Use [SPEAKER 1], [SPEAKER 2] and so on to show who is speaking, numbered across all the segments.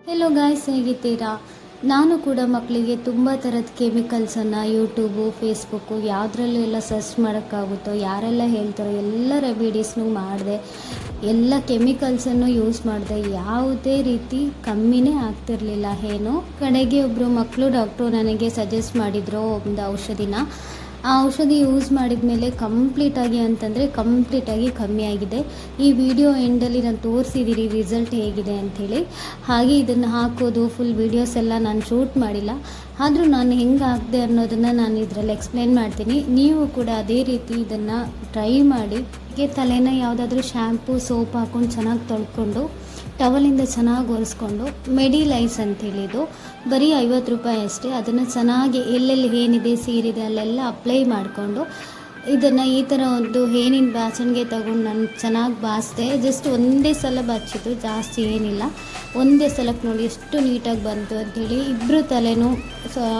[SPEAKER 1] Hello guys, ಹೇಗಿದ್ದೀರಾ? ನಾನು ಕೂಡ ಮಕ್ಕಳಿಗೆ ತುಂಬ ಥರದ ಕೆಮಿಕಲ್ಸನ್ನು ಯೂಟ್ಯೂಬು, ಫೇಸ್ಬುಕ್ಕು ಯಾವುದ್ರಲ್ಲೆಲ್ಲ ಸರ್ಚ್ ಮಾಡೋಕ್ಕಾಗುತ್ತೋ, ಯಾರೆಲ್ಲ ಹೇಳ್ತಾರೋ ಎಲ್ಲ ರೆಮಿಡೀಸ್ನೂ ಮಾಡಿದೆ. ಎಲ್ಲ ಕೆಮಿಕಲ್ಸನ್ನು ಯೂಸ್ ಮಾಡಿದೆ. ಯಾವುದೇ ರೀತಿ ಕಮ್ಮಿನೇ ಆಗ್ತಿರಲಿಲ್ಲ. ಕಡೆಗೆ ಒಬ್ಬರು ಮಕ್ಕಳು ಡಾಕ್ಟ್ರು ನನಗೆ ಸಜೆಸ್ಟ್ ಮಾಡಿದರು ಒಂದು ಔಷಧಿನ. ಆ ಔಷಧಿ ಯೂಸ್ ಮಾಡಿದ ಮೇಲೆ ಕಂಪ್ಲೀಟಾಗಿ ಕಮ್ಮಿ ಆಗಿದೆ. ಈ ವಿಡಿಯೋ ಎಂಡಲ್ಲಿ ನಾನು ತೋರಿಸಿದ್ದೀರಿ ರಿಸಲ್ಟ್ ಹೇಗಿದೆ ಅಂಥೇಳಿ. ಹಾಗೆ ಇದನ್ನು ಹಾಕೋದು ಫುಲ್ ವೀಡಿಯೋಸ್ ಎಲ್ಲ ನಾನು ಶೂಟ್ ಮಾಡಿಲ್ಲ. ಆದರೂ ನಾನು ಹೆಂಗೆ ಹಾಕಿದೆ ಅನ್ನೋದನ್ನು ನಾನು ಇದರಲ್ಲಿ ಎಕ್ಸ್ಪ್ಲೇನ್ ಮಾಡ್ತೀನಿ. ನೀವು ಕೂಡ ಅದೇ ರೀತಿ ಇದನ್ನು ಟ್ರೈ ಮಾಡಿ. ತಲೆನ ಯಾವುದಾದ್ರೂ ಶ್ಯಾಂಪು, ಸೋಪ್ ಹಾಕ್ಕೊಂಡು ಚೆನ್ನಾಗಿ ತೊಳ್ಕೊಂಡು ಟವಲಿಂದ ಚೆನ್ನಾಗಿ ಒರೆಸ್ಕೊಂಡು ಮೆಡಿಲೈಸ್ ಅಂತೇಳಿದು ಬರೀ 50 ರೂಪಾಯಿ ಅಷ್ಟೇ. ಅದನ್ನು ಚೆನ್ನಾಗಿ ಎಲ್ಲೆಲ್ಲಿ ಏನಿದೆ ಸೀರಿದೆ ಅಲ್ಲೆಲ್ಲ ಅಪ್ಲೈ ಮಾಡಿಕೊಂಡು ಇದನ್ನು ಈ ಥರ ಒಂದು ಹೇನಿನ ಬಾಚಣಿಗೆ ತಗೊಂಡು ನಾನು ಚೆನ್ನಾಗಿ ಬಾಚಿದೆ. ಜಸ್ಟ್ ಒಂದೇ ಸಲ ಬಚ್ಚಿದ್ದು, ಜಾಸ್ತಿ ಏನಿಲ್ಲ. ಒಂದೇ ಸಲಕ್ಕೆ ನೋಡಿ ಎಷ್ಟು ನೀಟಾಗಿ ಬಂತು ಅಂಥೇಳಿ. ಇಬ್ಬರು ತಲೆನೂ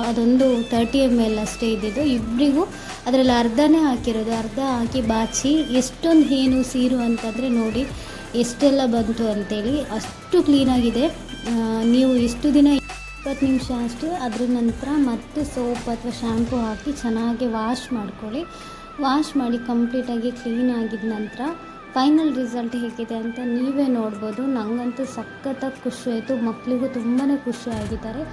[SPEAKER 1] ಅದೊಂದು 30 ml ಅಷ್ಟೇ ಇದ್ದಿದ್ದು. ಇಬ್ಬರಿಗೂ ಅದರಲ್ಲಿ ಅರ್ಧನೇ ಹಾಕಿರೋದು. ಅರ್ಧ ಹಾಕಿ ಬಾಚಿ ಎಷ್ಟೊಂದು ಏನು ಸೀರು ಅಂತಂದರೆ ನೋಡಿ ಎಷ್ಟೆಲ್ಲ ಬಂತು ಅಂಥೇಳಿ. ಅಷ್ಟು ಕ್ಲೀನಾಗಿದೆ. ನೀವು ಇಷ್ಟು ದಿನ 20 ನಿಮಿಷ ಅಷ್ಟೇ, ಅದ್ರ ನಂತರ ಮತ್ತೆ ಸೋಪ್ ಅಥವಾ ಶ್ಯಾಂಪು ಹಾಕಿ ಚೆನ್ನಾಗಿ ವಾಶ್ ಮಾಡ್ಕೊಳ್ಳಿ. ವಾಶ್ ಮಾಡಿ ಕಂಪ್ಲೀಟಾಗಿ ಕ್ಲೀನ್ ಆಗಿದ ನಂತರ ಫೈನಲ್ ರಿಸಲ್ಟ್ ಹೇಗಿದೆ ಅಂತ ನೀವೇ ನೋಡ್ಬೋದು. ನನಗಂತೂ ಸಖತ್ತಾಗಿ ಖುಷಿ ಆಯಿತು. ಮಕ್ಕಳಿಗೂ ತುಂಬಾ ಖುಷಿಯಾಗಿದ್ದಾರೆ.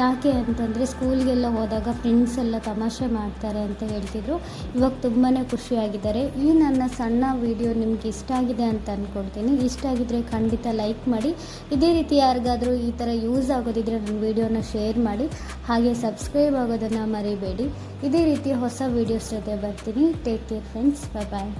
[SPEAKER 1] ಯಾಕೆ ಅಂತಂದರೆ ಸ್ಕೂಲ್ಗೆಲ್ಲ ಹೋದಾಗ ಫ್ರೆಂಡ್ಸ್ ಎಲ್ಲ ತಮಾಷೆ ಮಾಡ್ತಾರೆ ಅಂತ ಹೇಳ್ತಿದ್ರು. ಇವಾಗ ತುಂಬಾ ಖುಷಿಯಾಗಿದ್ದಾರೆ. ಈ ನನ್ನ ಸಣ್ಣ ವಿಡಿಯೋ ನಿಮ್ಗೆ ಇಷ್ಟ ಆಗಿದೆ ಅಂತ ಅಂದ್ಕೊಳ್ತೀನಿ. ಇಷ್ಟ ಆಗಿದ್ದರೆ ಖಂಡಿತ ಲೈಕ್ ಮಾಡಿ. ಇದೇ ರೀತಿ ಯಾರಿಗಾದರೂ ಈ ಥರ ಯೂಸ್ ಆಗೋದಿದ್ರೆ ನನ್ನ ವಿಡಿಯೋನ ಶೇರ್ ಮಾಡಿ. ಹಾಗೆ ಸಬ್ಸ್ಕ್ರೈಬ್ ಆಗೋದನ್ನು ಮರಿಬೇಡಿ. ಇದೇ ರೀತಿ ಹೊಸ ವೀಡಿಯೋಸ್ ಜೊತೆ ಬರ್ತೀನಿ. Take care friends. ಬಾಯ್.